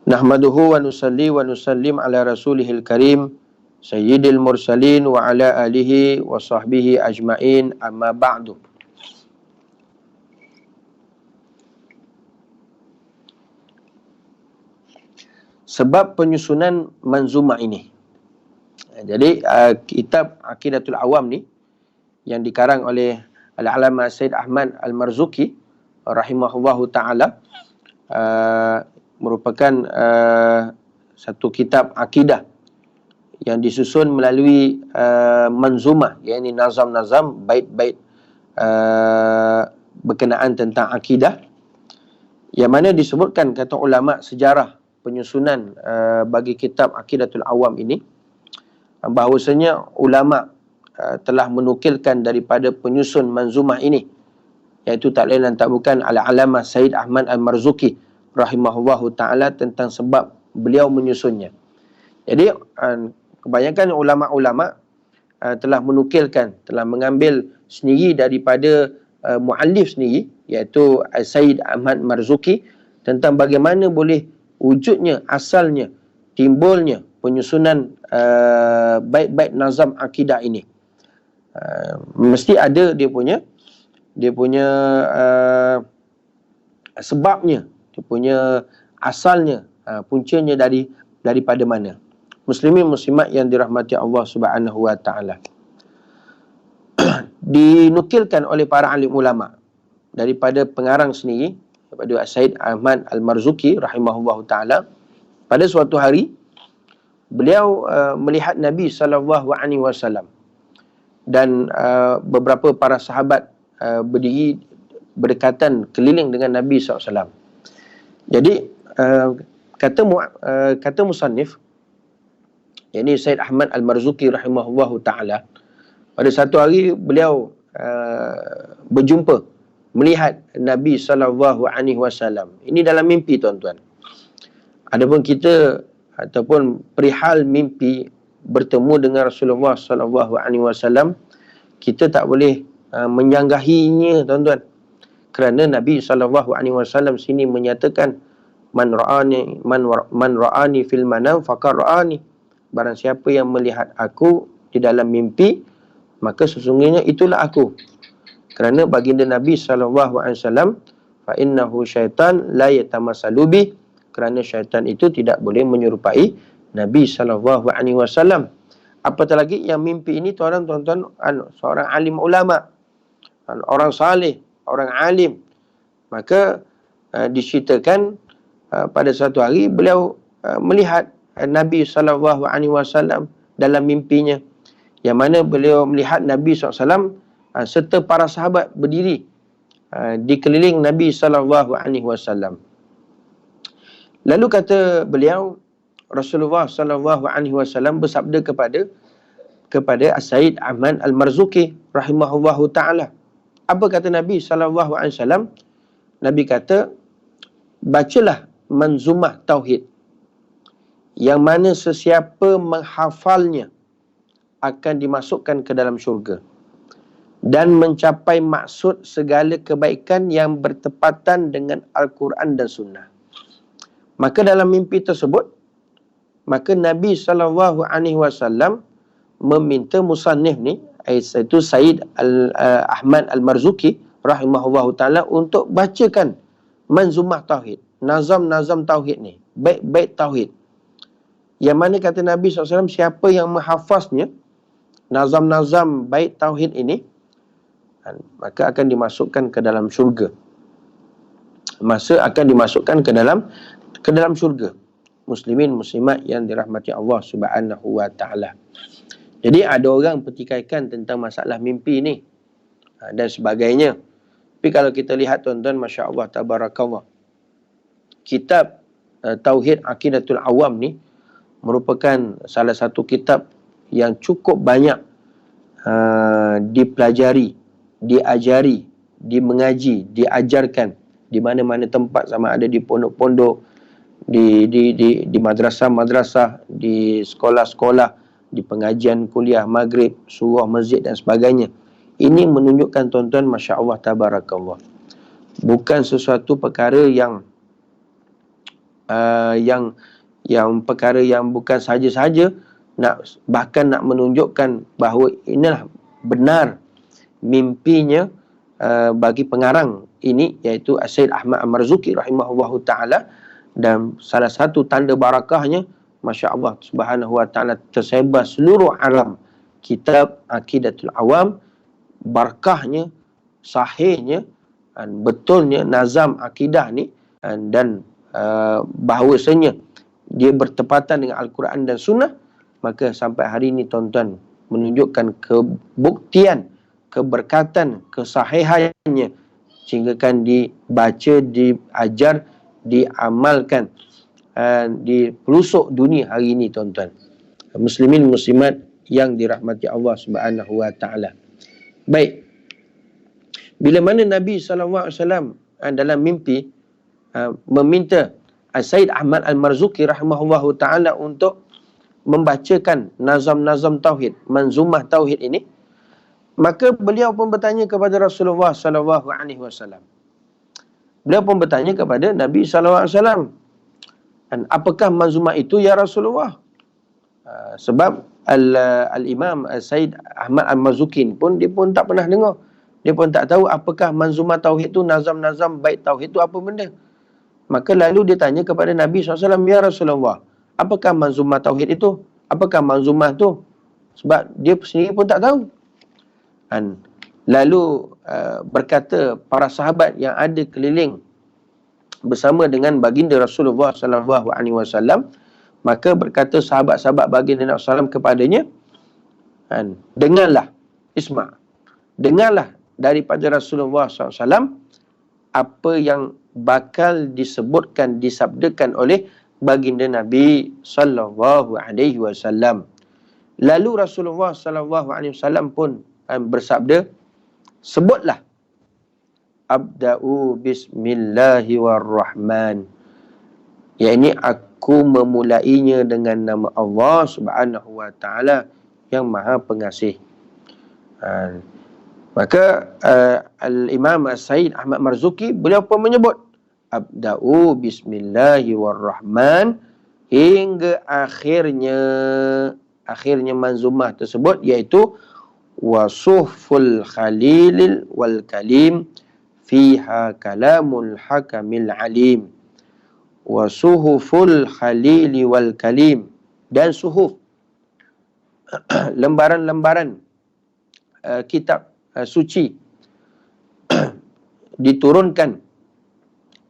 Nahmaduhu wa nusalli wa nusallim ala rasulihil karim sayyidil mursalin wa ala alihi wa sahbihi ajma'in, amma ba'du. Sebab penyusunan manzumah ini. Jadi kitab Aqidatul Awam ni yang dikarang oleh Al-Allamah Said Ahmad Al-Marzuki rahimahullahu ta'ala merupakan satu kitab akidah yang disusun melalui manzumah, yakni nazam-nazam, bait-bait berkenaan tentang akidah, yang mana disebutkan kata ulama sejarah penyusunan bagi kitab Aqidatul Awam ini, bahawasanya ulama telah menukilkan daripada penyusun manzumah ini, iaitu tak lain dan tak bukan Al-Allamah Said Ahmad Al-Marzuki rahimahullahu ta'ala, tentang sebab beliau menyusunnya. Jadi kebanyakan ulama-ulama telah menukilkan, telah mengambil sendiri daripada muallif sendiri, iaitu Said Ahmad Marzuki, tentang bagaimana boleh wujudnya, asalnya, timbulnya penyusunan bait-bait nazam akidah ini. Mesti ada dia punya sebabnya, dia punya asalnya, puncanya daripada mana. Muslimin muslimat yang dirahmati Allah Subhanahu wa taala. Dinukilkan oleh para alim ulama daripada pengarang sendiri, daripada Said Ahmad Al-Marzuki rahimahullahu taala, pada suatu hari beliau melihat Nabi SAW dan beberapa para sahabat berdiri berdekatan keliling dengan Nabi SAW. Jadi kata musannif, yakni Said Ahmad Al-Marzuki rahimahullahu ta'ala, pada satu hari beliau berjumpa, melihat Nabi SAW. Ini dalam mimpi, tuan-tuan. Adapun kita ataupun perihal mimpi bertemu dengan Rasulullah SAW, kita tak boleh menyanggahinya, tuan-tuan. Kerana Nabi SAW sini menyatakan, man ra'ani fil manam faqad ra'ani. Barang siapa yang melihat aku di dalam mimpi, maka sesungguhnya itulah aku. Kerana baginda Nabi SAW, fa innahu syaitan la yatamassalu bih, kerana syaitan itu tidak boleh menyerupai Nabi SAW. Apatah lagi yang mimpi ini, tuan-tuan, seorang alim ulama, orang saleh, orang alim. Maka diceritakan pada satu hari beliau melihat Nabi SAW dalam mimpinya, yang mana beliau melihat Nabi SAW serta para sahabat berdiri di keliling Nabi SAW. Lalu kata beliau, Rasulullah SAW bersabda kepada Said Ahmad Al-Marzuki rahimahullahu ta'ala. Apa kata Nabi SAW? Nabi kata, bacalah manzumah tauhid, yang mana sesiapa menghafalnya akan dimasukkan ke dalam syurga dan mencapai maksud segala kebaikan yang bertepatan dengan Al-Quran dan Sunnah. Maka dalam mimpi tersebut, maka Nabi SAW meminta musannif ni, iaitu Said Ahmad Al-Marzuki rahimahullahu ta'ala, untuk bacakan manzumah tauhid, nazam-nazam tauhid ni, bait-bait tauhid, yang mana kata Nabi SAW, siapa yang menghafaznya, nazam-nazam bait tauhid ini, maka akan dimasukkan ke dalam syurga. Ke dalam syurga. Muslimin muslimat yang dirahmati Allah Subhanahu wa ta'ala. Jadi ada orang pertikaikan tentang masalah mimpi ni dan sebagainya. Tapi kalau kita lihat, tuan-tuan, Masya Allah, tabarakallah, kitab Tauhid Aqidatul Awam ni merupakan salah satu kitab yang cukup banyak dipelajari, diajari, dimengaji, diajarkan di mana-mana tempat, sama ada di pondok-pondok, di madrasah-madrasah, di sekolah-sekolah, di pengajian kuliah maghrib, surah, masjid dan sebagainya. Ini menunjukkan, tuan-tuan, Masya Allah, tabarakallah, bukan sesuatu perkara yang yang perkara yang bukan sahaja-sahaja bahkan nak menunjukkan bahawa inilah benar mimpinya bagi pengarang ini, iaitu Sayyid Ahmad Al-Marzuki rahimahullahu ta'ala. Dan salah satu tanda barakahnya, Masya Allah subhanahu wa ta'ala, tersebar seluruh alam kitab Aqidatul Awam. Barakahnya, sahihnya, betulnya nazam akidah ni, dan bahawasanya dia bertepatan dengan Al-Quran dan Sunnah, maka sampai hari ini tuan-tuan menunjukkan kebuktian, keberkatan, kesahihannya, sehingga kan dibaca, diajar, diamalkan di pelosok dunia hari ini tuan-tuan. Muslimin muslimat yang dirahmati Allah Subhanahu wa taala. Baik. Bila mana Nabi SAW dalam mimpi meminta Sayyid Ahmad Al-Marzuki rahimahullahu taala untuk membacakan nazam-nazam tauhid, manzumah tauhid ini, maka beliau pun bertanya kepada Rasulullah SAW. Beliau pun bertanya kepada Nabi SAW, apakah manzumah itu ya Rasulullah? Sebab Al-Imam Sayyid Ahmad Al-Marzuki pun dia pun tak pernah dengar. Dia pun tak tahu apakah manzumah tauhid itu, nazam-nazam bait tauhid itu apa benda. Maka lalu dia tanya kepada Nabi SAW, ya Rasulullah, apakah manzumah tauhid itu? Apakah manzumah itu? Sebab dia sendiri pun tak tahu. Lalu berkata para sahabat yang ada keliling bersama dengan baginda Rasulullah SAW, maka berkata sahabat-sahabat baginda Nabi SAW kepadanya, dengarlah, dengarlah daripada Rasulullah SAW apa yang bakal disebutkan, disabdakan oleh baginda Nabi SAW. Lalu Rasulullah SAW pun bersabda, sebutlah, abda'u bismillahirrahman, yakni aku memulainya dengan nama Allah Subhanahu wa taala yang Maha Pengasih. Maka Al-Imam Sayyid Ahmad Marzuki beliau pun menyebut abda'u bismillahirrahman hingga akhirnya manzumah tersebut, iaitu wasuhful khalilil wal kalim fiha kalamul hakamil alim. Wasuhuful khalili wal kalim, dan suhuf, lembaran-lembaran kitab suci diturunkan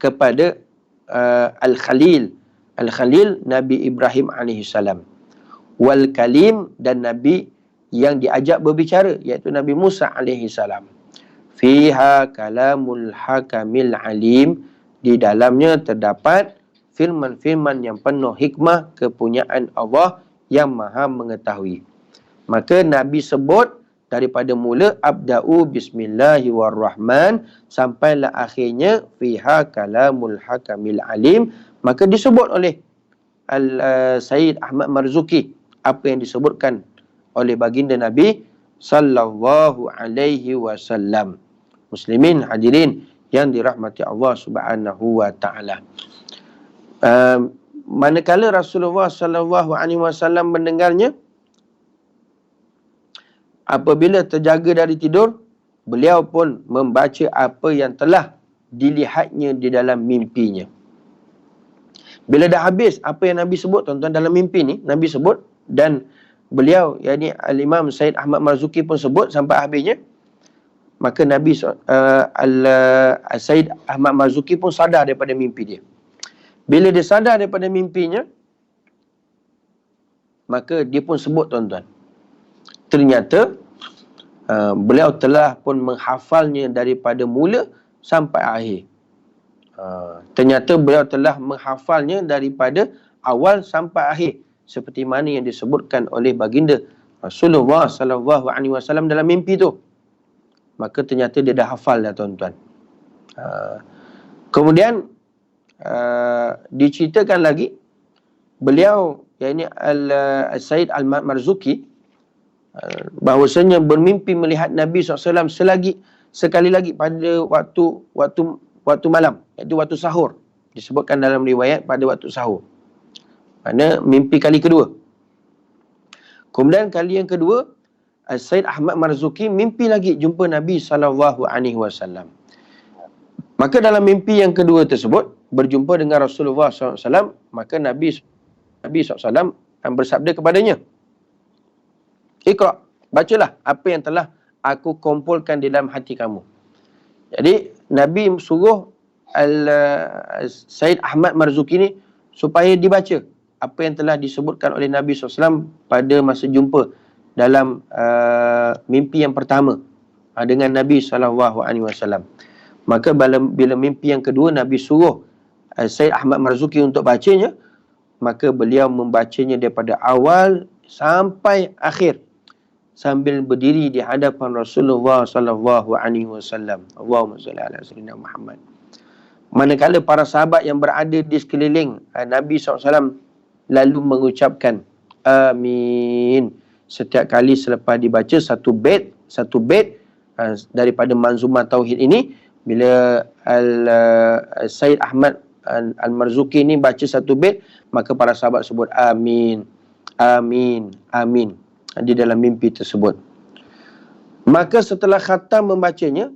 kepada Al-Khalil. Al-Khalil Nabi Ibrahim alaihissalam. Wal kalim, dan Nabi yang diajak berbicara, iaitu Nabi Musa alaihissalam. Fiha kalamul hakamil alim, di dalamnya terdapat firman-firman yang penuh hikmah, kepunyaan Allah yang Maha mengetahui. Maka Nabi sebut daripada mula abda'u bismillahirrahman sampailah akhirnya fiha kalamul hakamil alim, maka disebut oleh Sayyid Ahmad Marzuki apa yang disebutkan oleh baginda Nabi sallallahu alaihi wasallam. Muslimin hadirin yang dirahmati Allah Subhanahu wa taala. Manakala Rasulullah sallallahu alaihi wasallam mendengarnya, apabila terjaga dari tidur, beliau pun membaca apa yang telah dilihatnya di dalam mimpinya. Bila dah habis apa yang Nabi sebut tuan-tuan dalam mimpi ni, Nabi sebut, dan beliau, yakni Al-Imam Sayyid Ahmad Marzuki pun sebut sampai habisnya, maka Nabi Sayyid Ahmad Marzuki pun sadar daripada mimpi dia. Bila dia sadar daripada mimpinya, maka dia pun sebut tuan-tuan, ternyata beliau telah pun menghafalnya daripada mula sampai akhir. Ternyata beliau telah menghafalnya daripada awal sampai akhir, seperti mana yang disebutkan oleh baginda Rasulullah SAW dalam mimpi tu. Maka ternyata dia dah hafal dah tuan-tuan. Kemudian diceritakan lagi, beliau, yakni Sayyid Al-Marzuki, bahawasanya bermimpi melihat Nabi SAW sekali lagi pada waktu malam, iaitu waktu sahur. Disebutkan dalam riwayat pada waktu sahur. Mana mimpi kali kedua. Kemudian kali yang kedua, Said Ahmad Marzuki mimpi lagi jumpa Nabi SAW. Maka dalam mimpi yang kedua tersebut, berjumpa dengan Rasulullah SAW, maka Nabi SAW bersabda kepadanya, Iqra, bacalah apa yang telah aku kumpulkan di dalam hati kamu. Jadi Nabi suruh Said Ahmad Marzuki ni supaya dibaca apa yang telah disebutkan oleh Nabi SAW pada masa jumpa dalam mimpi yang pertama dengan Nabi SAW. Maka bila mimpi yang kedua Nabi suruh Said Ahmad Marzuki untuk bacanya, maka beliau membacanya daripada awal sampai akhir sambil berdiri di hadapan Rasulullah SAW. Allahumma salli ala sayyidina Muhammad. Manakala para sahabat yang berada di sekeliling Nabi SAW lalu mengucapkan amin setiap kali selepas dibaca satu bait daripada manzumah tauhid ini. Bila Said Ahmad Al-Marzuki ni baca satu bait, maka para sahabat sebut amin, amin, amin di dalam mimpi tersebut. Maka setelah khatam membacanya,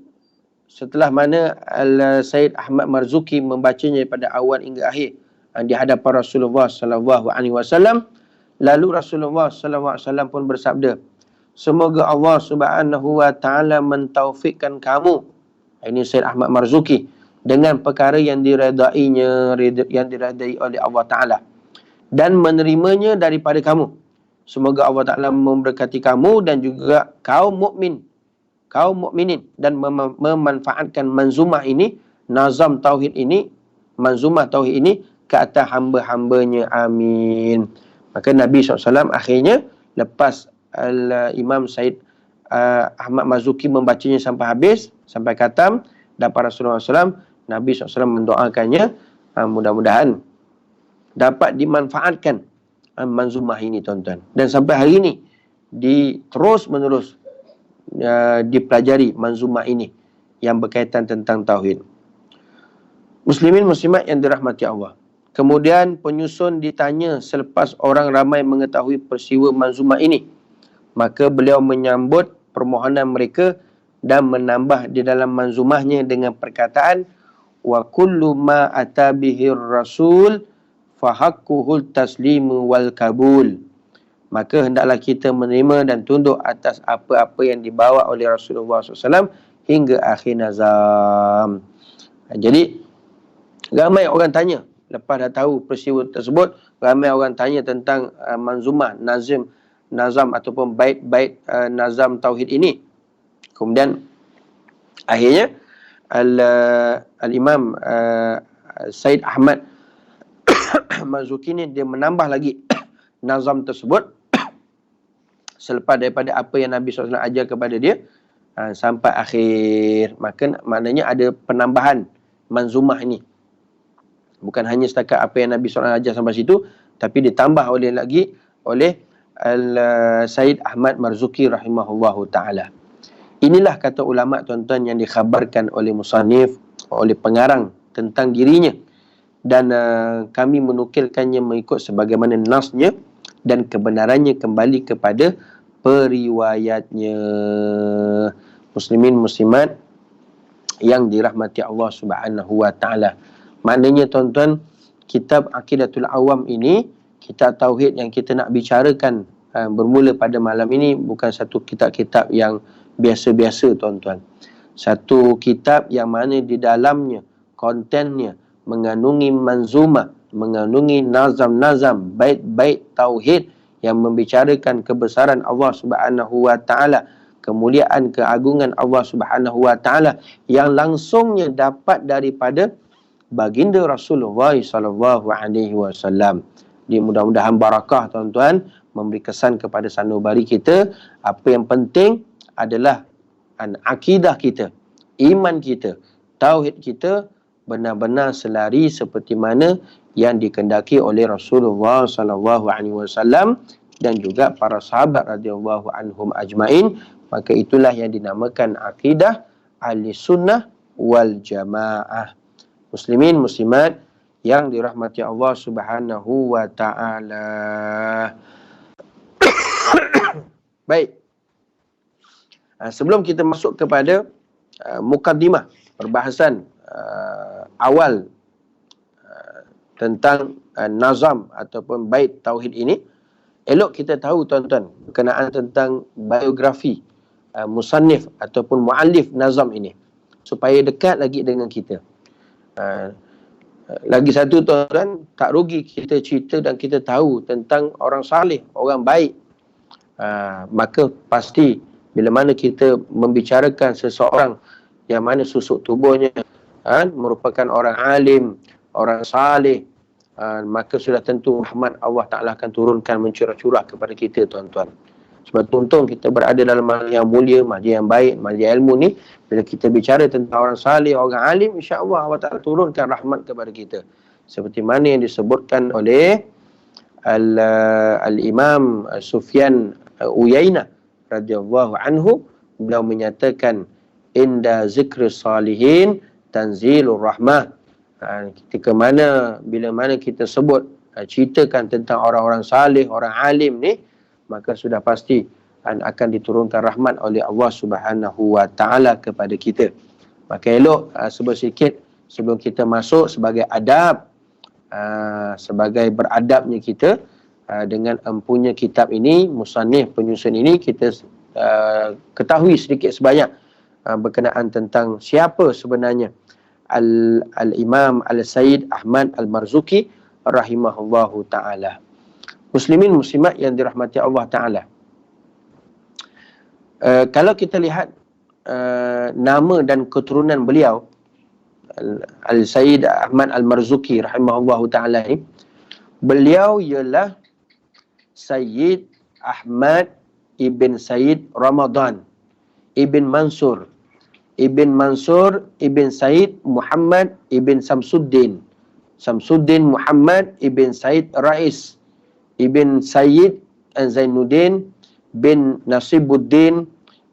setelah mana Said Ahmad Marzuki membacanya pada awal hingga akhir di hadapan Rasulullah SAW, lalu Rasulullah SAW pun bersabda, semoga Allah Subhanahu wa taala mentaufikkan kamu, ini Said Ahmad Marzuki, dengan perkara yang diredainya, yang diredai oleh Allah Ta'ala, dan menerimanya daripada kamu. Semoga Allah Ta'ala memberkati kamu dan juga kaum mukminin, dan memanfaatkan manzumah ini, nazam tauhid ini, manzumah tauhid ini ke atas hamba-hambanya. Amin. Maka Nabi SAW akhirnya lepas Imam Said Ahmad Marzuki membacanya sampai habis, sampai khatam, dan para Rasulullah SAW, Nabi SAW mendoakannya, mudah-mudahan dapat dimanfaatkan manzumah ini, tuan-tuan. Dan sampai hari ini terus menerus dipelajari manzumah ini yang berkaitan tentang tauhid. Muslimin muslimat yang dirahmati Allah. Kemudian penyusun ditanya selepas orang ramai mengetahui peristiwa manzumah ini, maka beliau menyambut permohonan mereka dan menambah di dalam manzumahnya dengan perkataan wa kullu ma atabihir rasul fahaqquhul taslimu wal kabul. Maka hendaklah kita menerima dan tunduk atas apa-apa yang dibawa oleh Rasulullah SAW hingga akhir nazam. Jadi ramai orang tanya, lepas dah tahu peristiwa tersebut, ramai orang tanya tentang manzumah, nazam ataupun bait-bait nazam tauhid ini. Kemudian akhirnya Al-Imam Said Ahmad Marzuki ni dia menambah lagi nazam tersebut selepas daripada apa yang Nabi SAW ajar kepada dia sampai akhir. Maka maknanya ada penambahan manzumah ini. Bukan hanya setakat apa yang Nabi SAW ajar sampai situ, tapi ditambah oleh Said Ahmad Marzuki rahimahullahu ta'ala. Inilah kata ulama, tuan-tuan, yang dikhabarkan oleh musannif, oleh pengarang tentang dirinya. Dan kami menukilkannya mengikut sebagaimana nasnya dan kebenarannya kembali kepada periwayatnya. Muslimin muslimat yang dirahmati Allah Subhanahu wa taala. Maknanya, tuan-tuan, kitab Aqidatul Awam ini, kitab tauhid yang kita nak bicarakan bermula pada malam ini, bukan satu kitab-kitab yang biasa-biasa, tuan-tuan. Satu kitab yang mana di dalamnya, kontennya mengandungi manzumah, mengandungi nazam-nazam, bait-bait tauhid yang membicarakan kebesaran Allah Subhanahu wa taala, kemuliaan, keagungan Allah Subhanahu wa taala yang langsungnya dapat daripada baginda Rasulullah sallallahu alaihi wasallam. Di mudah-mudahan barakah, tuan-tuan, memberi kesan kepada sanubari kita. Apa yang penting adalah akidah kita, iman kita, tauhid kita benar-benar selari seperti mana yang dikehendaki oleh Rasulullah sallallahu alaihi wasallam dan juga para sahabat radhiyallahu anhum ajmain. Maka itulah yang dinamakan akidah Ahli Sunnah wal Jamaah. Muslimin muslimat yang dirahmati Allah Subhanahu wa taala. Baik. Sebelum kita masuk kepada mukaddimah, perbahasan awal tentang nazam ataupun bait tauhid ini, elok kita tahu tuan-tuan berkenaan tentang biografi musannif ataupun muallif nazam ini supaya dekat lagi dengan kita. Lagi satu tuan-tuan, tak rugi kita cerita dan kita tahu tentang orang saleh, orang baik. Maka pasti bila mana kita membicarakan seseorang yang mana susuk tubuhnya merupakan orang alim, orang saleh, maka sudah tentu rahmat Allah Ta'ala akan turunkan mencurah-curah kepada kita tuan-tuan. Sebab untung kita berada dalam majlis yang mulia, majlis yang baik, majlis ilmu ni. Bila kita bicara tentang orang saleh, orang alim, insya-Allah Allah Ta'ala turunkan rahmat kepada kita. Seperti mana yang disebutkan oleh Al-Imam Sufyan Uyainah radhiyallahu anhu, beliau menyatakan inda zikri salihin tanzilur rahmah. Ketika mana bila mana kita sebut ceritakan tentang orang-orang saleh, orang alim ni, maka sudah pasti akan diturunkan rahmat oleh Allah Subhanahu wa taala kepada kita. Maka elok sebut sikit sebelum kita masuk sebagai adab, sebagai beradabnya kita dengan empunya kitab ini, musannif penyusun ini, kita ketahui sedikit sebanyak berkenaan tentang siapa sebenarnya Al-Imam Al-Sayyid Ahmad Al-Marzuki rahimahullahu ta'ala. Muslimin muslimat yang dirahmati Allah Ta'ala. Kalau kita lihat nama dan keturunan beliau, Al-Sayyid Ahmad Al-Marzuki rahimahullahu ta'ala ini, beliau ialah Sayyid Ahmad Ibn Sayyid Ramadan Ibn Mansur Ibn Sayyid Muhammad Ibn Samsuddin Muhammad Ibn Sayyid Rais Ibn Sayyid Zainuddin bin Nasibuddin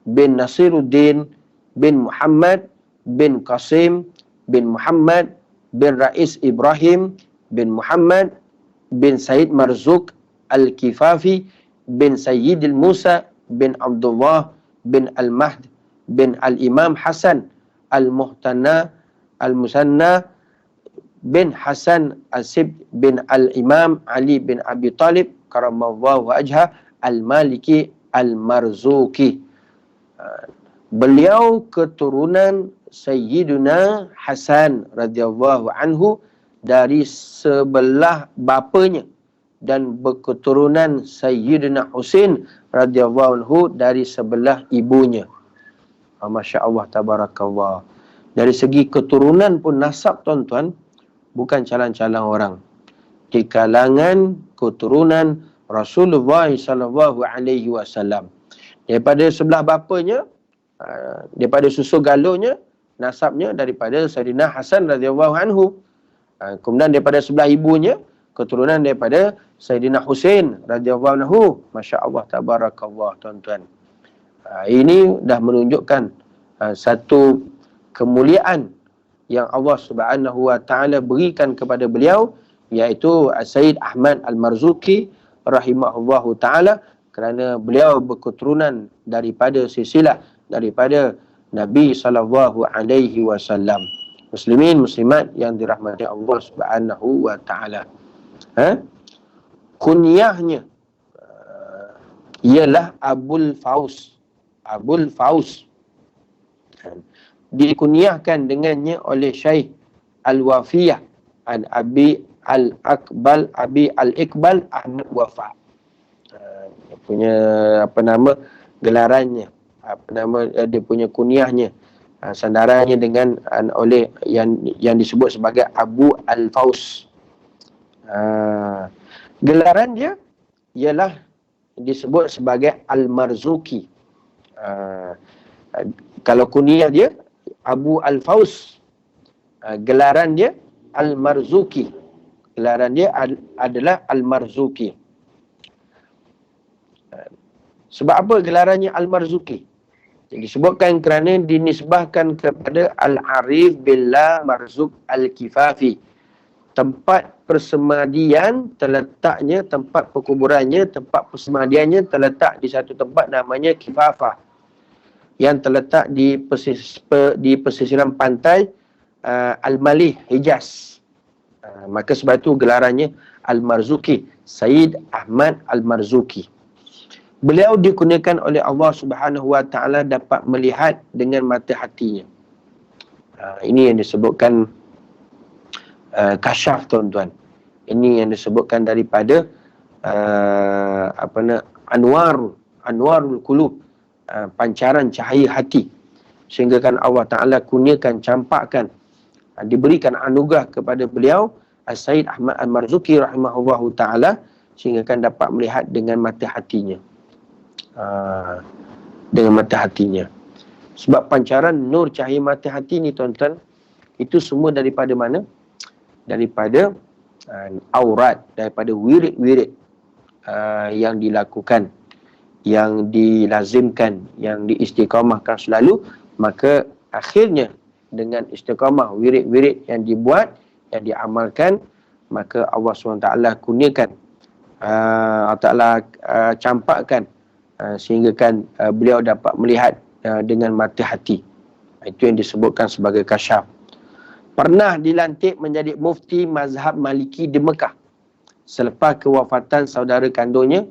bin Nasiruddin bin Muhammad bin Qasim bin Muhammad bin Rais Ibrahim bin Muhammad bin Sayyid Marzuk Al-Kifafi bin Sayyidil Musa bin Abdullah bin Al-Mahd bin Al-Imam Hasan Al-Muhtanna Al-Musanna bin Hasan Al-Sibd bin Al-Imam Ali bin Abi Talib karamallahu wajhah Al-Maliki Al-Marzuki. Beliau keturunan Sayyiduna Hasan radhiyallahu anhu dari sebelah bapanya, dan berketurunan Sayyidina Husain radhiyallahu anhu dari sebelah ibunya. Masya Allah, tabarakallah. Dari segi keturunan pun nasab tuan-tuan, bukan calang-calang orang. Di kalangan keturunan Rasulullah sallallahu alaihi wasallam. Daripada sebelah bapanya, daripada susu galuhnya, nasabnya daripada Sayyidina Hasan radhiyallahu anhu. Kemudian daripada sebelah ibunya, keturunan daripada Sayyidina Husain radhiyallahu anhu. Masya Allah, tabarakallah tuan-tuan. Ini dah menunjukkan satu kemuliaan yang Allah Subhanahu wa taala berikan kepada beliau, iaitu Sayyid Ahmad Al-Marzuki rahimahullahu taala, kerana beliau berketurunan daripada silsilah daripada Nabi sallallahu alaihi wasallam. Muslimin muslimat yang dirahmati Allah Subhanahu wa taala. Kunyahnya ialah Abul Faus. Dikunyahkan dengannya oleh Syekh Al-Wafiyah an Abi Al-Akbal Abi Al-Iqbal Ahmad Wafa. Dia punya gelarannya, dia punya kunyahnya, sandarannya dengan oleh yang disebut sebagai Abu Al-Faus. Gelaran dia ialah disebut sebagai Al-Marzuki. Kalau kunyah dia Abu Al-Faus, gelaran dia Al-Marzuki. Gelaran dia adalah Al-Marzuki. Sebab apa gelarannya Al-Marzuki? Disebutkan kerana dinisbahkan kepada Al-Arif Billah Marzuk Al-Kifafi. tempat persemadian terletaknya, tempat perkuburannya, tempat persemadiannya terletak di satu tempat namanya Kifafah, yang terletak di pesisiran pantai Al-Malih, Hijaz. Maka sebab itu gelarannya Al-Marzuki, Sayyid Ahmad Al-Marzuki. Beliau dikurniakan oleh Allah Subhanahu Wa Taala dapat melihat dengan mata hatinya. Ini yang disebutkan kasyaf, tuan-tuan. Ini yang disebutkan daripada anwarul qulub, pancaran cahaya hati, sehingga kan Allah Taala kurniakan, campakkan, diberikan anugerah kepada beliau Sayyid Ahmad Al-Marzuki rahimahullahu taala, sehingga kan dapat melihat dengan mata hatinya. Dengan mata hatinya. Sebab pancaran nur cahaya mata hati ni, tuan-tuan, itu semua daripada mana? Daripada aurat, daripada wirid-wirid yang dilakukan, yang dilazimkan, yang diistiqamahkan selalu. Maka akhirnya dengan istiqamah wirid-wirid yang dibuat, yang diamalkan, maka Allah SWT kurniakan, Allah Ta'ala campakkan, sehingga kan beliau dapat melihat dengan mata hati. Itu yang disebutkan sebagai kasyaf. Pernah dilantik menjadi mufti mazhab Maliki di Mekah selepas kewafatan saudara kandungnya,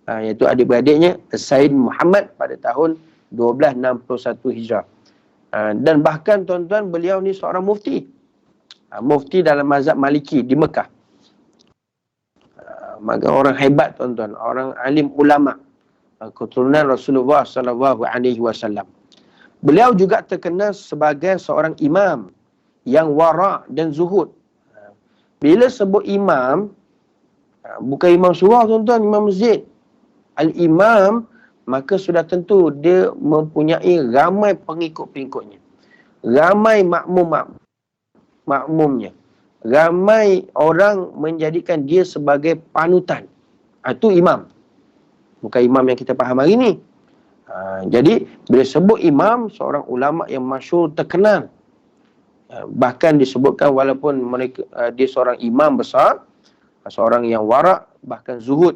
iaitu adik-beradiknya Said Muhammad pada tahun 1261 Hijrah. Dan bahkan, tuan-tuan, beliau ni seorang mufti. Mufti dalam mazhab Maliki di Mekah. Maka orang hebat, tuan-tuan, orang alim ulama, keturunan Rasulullah SAW. Beliau juga terkenal sebagai seorang imam yang wara' dan zuhud. Bila sebut imam, bukan imam surah, tuan-tuan, imam masjid. Al-imam, maka sudah tentu dia mempunyai ramai pengikut-pengikutnya, ramai makmumnya, ramai orang menjadikan dia sebagai panutan. Itu imam. Bukan imam yang kita faham hari ni. Jadi bila sebut imam, seorang ulama yang masyhur, terkenal, bahkan disebutkan walaupun mereka dia seorang imam besar, seorang yang warak, bahkan zuhud,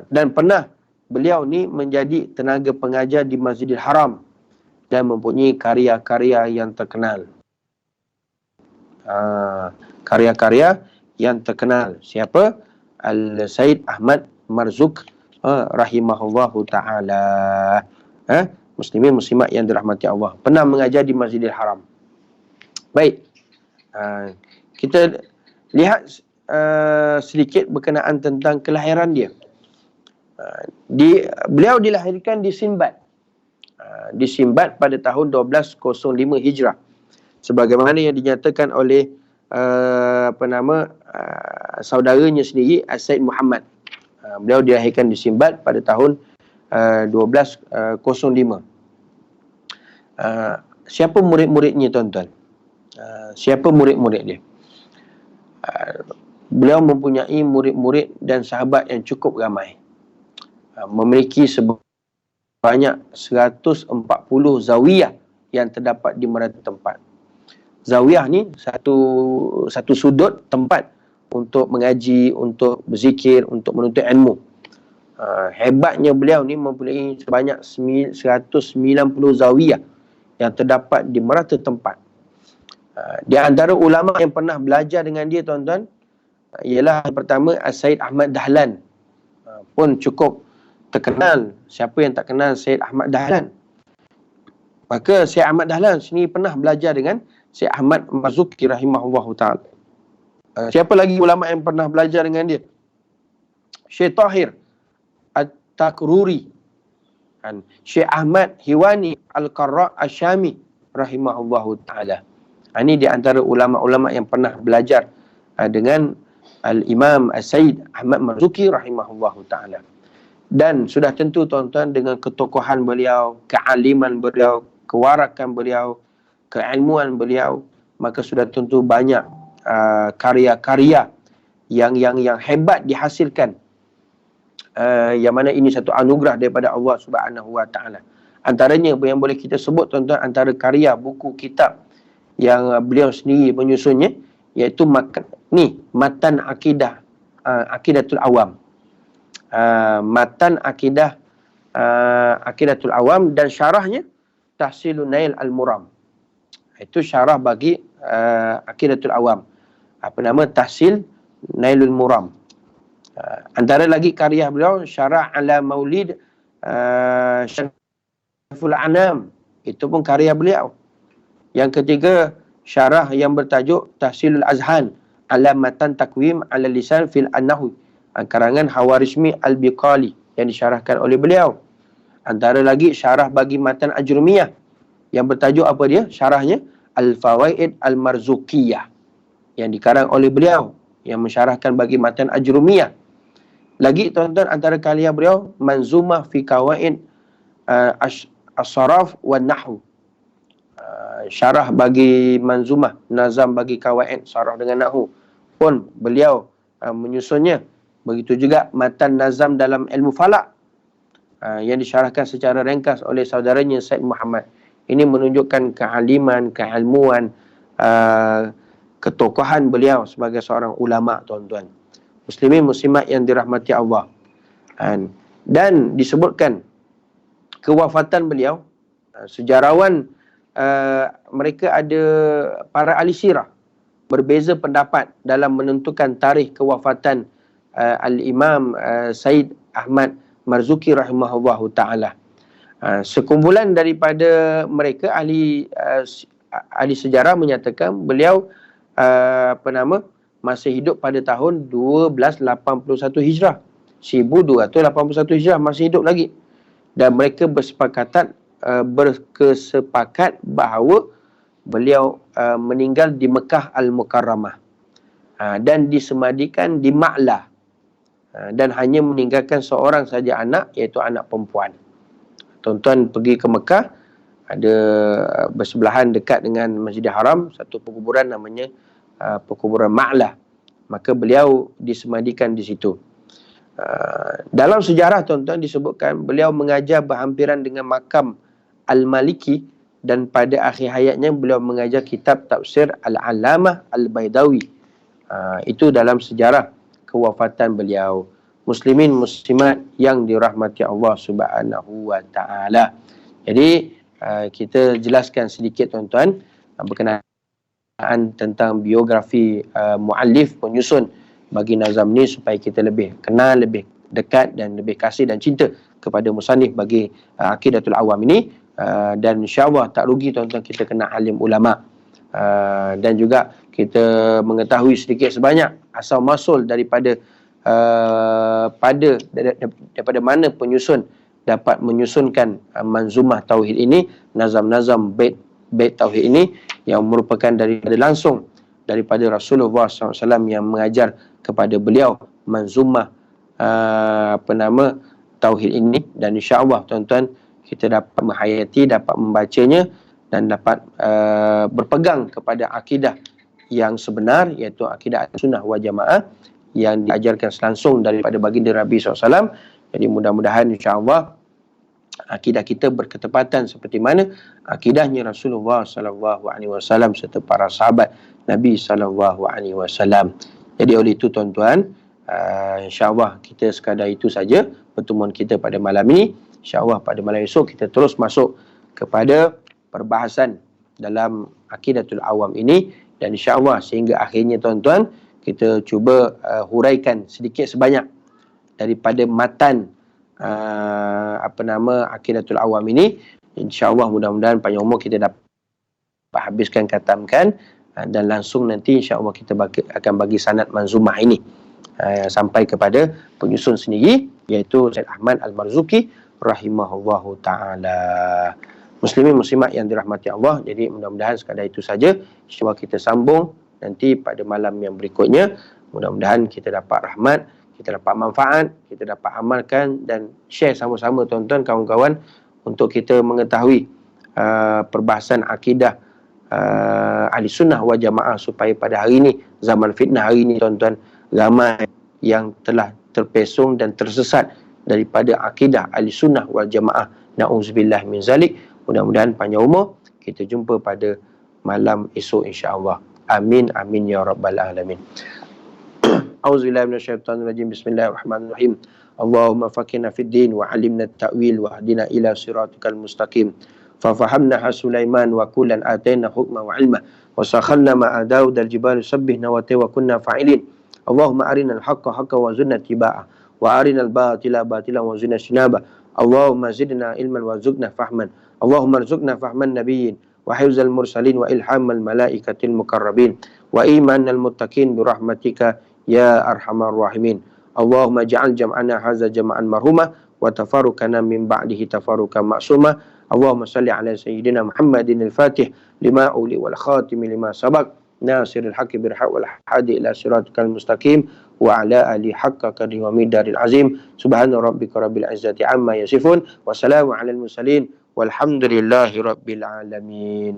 dan pernah beliau ni menjadi tenaga pengajar di Masjidil Haram dan mempunyai karya-karya yang terkenal. Karya-karya yang terkenal. Siapa? Al-Sayyid Ahmad Marzuk rahimahullahu ta'ala. Muslimin muslimat yang dirahmati Allah. Pernah mengajar di Masjidil Haram. Baik. Kita lihat sedikit berkenaan tentang kelahiran dia. Beliau dilahirkan di Sinbad. Di Sinbad pada tahun 1205 Hijrah. Sebagaimana yang dinyatakan oleh saudaranya sendiri, Said Muhammad. Beliau dilahirkan di Sinbad pada tahun 1205. Siapa murid-muridnya, tuan-tuan? Siapa murid-murid dia? Beliau mempunyai murid-murid dan sahabat yang cukup ramai. Memiliki sebanyak 140 zawiyah yang terdapat di merata tempat. Zawiyah ni satu sudut tempat untuk mengaji, untuk berzikir, untuk menuntut ilmu. Hebatnya beliau ni mempunyai sebanyak 190 zawiyah yang terdapat di merata tempat. Di antara ulama yang pernah belajar dengan dia, tuan-tuan, ialah yang pertama Sayyid Ahmad Dahlan. Pun cukup terkenal. Siapa yang tak kenal Sayyid Ahmad Dahlan? Maka Sayyid Ahmad Dahlan sini pernah belajar dengan Sayyid Ahmad Marzuki rahimahullahu ta'ala. Siapa lagi ulama yang pernah belajar dengan dia? Syekh Tahir At-Takruri, Syekh Ahmad Hiwani Al-Qarra' Asyami rahimahullahu ta'ala. Ini di antara ulama-ulama yang pernah belajar dengan Al-Imam Sayyid Ahmad Marzuki rahimahullahu ta'ala. Dan sudah tentu, tuan-tuan, dengan ketokohan beliau, kealiman beliau, kewarakan beliau, keilmuan beliau, maka sudah tentu banyak karya-karya yang hebat dihasilkan, yang mana ini satu anugerah daripada Allah Subhanahu Wa Taala. Antaranya yang boleh kita sebut, tuan-tuan, antara karya buku kitab yang beliau sendiri menyusunnya, iaitu matan akidah, Aqidatul Awam. Matan akidah Aqidatul Awam, dan syarahnya Tahsilun Nail Al-Muram. Itu syarah bagi Aqidatul Awam. Apa nama? Tahsil Nailul Muram. Antara lagi karya beliau, Syarah ala Maulid Syariful Anam. Itu pun karya beliau. Yang ketiga, syarah yang bertajuk Tahsilul Azhan ala Matan Takwim ala Lisan fil An-Nahwi, karangan Hawarizmi Al-Biqali, yang disyarahkan oleh beliau. Antara lagi syarah bagi Matan Ajrumiyah yang bertajuk apa dia? Syarahnya Al-Fawaid Al-Marzukiyah, yang dikarang oleh beliau, yang mensyarahkan bagi Matan Ajrumiyah. Lagi tuan-tuan, antara karya beliau Manzumah fi Qawaid As-Saraf wan Nahwu. Syarah bagi Manzumah, nazam bagi Qawaid Saraf dengan Nahwu pun beliau menyusunnya. Begitu juga Matan Nazam dalam ilmu falak, yang disyarahkan secara ringkas oleh saudaranya Said Muhammad. Ini menunjukkan kealiman, keilmuan, ketokohan beliau sebagai seorang ulama, tuan-tuan. Muslimin muslimat yang dirahmati Allah. Dan disebutkan kewafatan beliau, sejarawan mereka ada para ahli sirah berbeza pendapat dalam menentukan tarikh kewafatan Al-Imam Said Ahmad Marzuki rahimahullahu ta'ala. Sekumpulan daripada mereka ahli sejarah menyatakan beliau masih hidup pada tahun 1281 Hijrah. 1281 Hijrah, masih hidup lagi. Dan mereka bersepakat bahawa beliau meninggal di Mekah Al-Mukarramah, dan disemadikan di Ma'lah, dan hanya meninggalkan seorang saja anak, iaitu anak perempuan. Tuan-tuan pergi ke Mekah, ada bersebelahan dekat dengan Masjidil Haram satu perkuburan namanya perkuburan Ma'lah. Maka beliau disemadikan di situ. Dalam sejarah, tuan-tuan, disebutkan beliau mengajar berhampiran dengan makam Al-Maliki, dan pada akhir hayatnya beliau mengajar kitab tafsir Al-Alamah Al-Baidawi. Itu dalam sejarah kewafatan beliau. Muslimin muslimat yang dirahmati Allah Subhanahu wa ta'ala. Jadi kita jelaskan sedikit, tuan-tuan, berkenaan tentang biografi muallif, penyusun bagi nazam ni, supaya kita lebih kenal, lebih dekat dan lebih kasih dan cinta kepada musannif bagi Aqidatul Awam ini. Dan insya-Allah tak rugi, tuan-tuan, kita kena alim ulama, dan juga kita mengetahui sedikit sebanyak asal masul daripada daripada mana penyusun dapat menyusunkan manzumah tauhid ini, nazam-nazam bait tauhid ini, yang merupakan daripada langsung daripada Rasulullah SAW yang mengajar kepada beliau manzumah tauhid ini. Dan insya-Allah, tuan-tuan, kita dapat menghayati, dapat membacanya, dan dapat berpegang kepada akidah yang sebenar, iaitu akidah Sunnah wal Jamaah yang diajarkan langsung daripada baginda Nabi SAW. Jadi mudah-mudahan insya-Allah akidah kita berketepatan seperti mana akidahnya Rasulullah SAW serta para sahabat Nabi SAW. Jadi oleh itu, tuan-tuan, insya-Allah kita sekadar itu saja pertemuan kita pada malam ini. InsyaAllah pada malam esok kita terus masuk kepada perbahasan dalam Aqidatul Awam ini, dan insyaAllah sehingga akhirnya, tuan-tuan, kita cuba huraikan sedikit sebanyak daripada matan Aqidatul Awam ini. InsyaAllah mudah-mudahan panjang umur kita dapat habiskan, khatamkan, dan langsung nanti insyaAllah kita akan bagi sanad manzumah ini sampai kepada penyusun sendiri, iaitu Said Ahmad Al-Marzuki rahimahullahu ta'ala. Muslimin muslimat yang dirahmati Allah, jadi mudah-mudahan sekadar itu saja. InsyaAllah kita sambung nanti pada malam yang berikutnya. Mudah-mudahan kita dapat rahmat, kita dapat manfaat, kita dapat amalkan dan share sama-sama, tuan-tuan, kawan-kawan, untuk kita mengetahui perbahasan akidah ahli sunnah wal jamaah, supaya pada hari ini, zaman fitnah hari ini, tuan-tuan, ramai yang telah terpesong dan tersesat daripada akidah ahli sunnah wal jamaah. Na'udzubillah min zalik. Mudah-mudahan panjang umur. Kita jumpa pada malam esok insya-Allah. Amin amin ya rabbal alamin. Auzubillahi minasyaitonirrajim. Bismillahirrahmanirrahim. Allahumma faqihna fid din wa 'allimna at-ta'wil wa hdina ila siratikal mustaqim. Fa fahamnaha Sulaiman wa kullan ataina hukma wa 'ilma wa sakhalna ma'a Daud al-jibala yusabbihna wa kunna fa'ilin. Allahumma arinal haqqa haqqan wa zidna ittiba'ah wa arinal batila batilan wa zidna ijtinabah. Allahumma zidna ilman wa zidna fahman. Allahumma arzuqna fahman nabiyyin wa hifzal mursalin wa ilhamal malaikatil muqarrabin wa imanal muttaqin bi rahmatika ya arhamar rahimin. Allahumma ja'al jam'ana hadza jam'an marhuma wa tafarruqana min ba'dihi tafarruqan ma'suma. Allahumma salli ala sayyidina Muhammadin al-Fatih lima uli wal khatim lima sabaq nasiril haqqi bil haqq wal hadi ila siratikal mustaqim wa ala ali haqqa qadri wa miqdaril azim. Subhana rabbika rabbil izzati amma yasifun wa salamun alal mursalin walhamdulillahi rabbil alamin.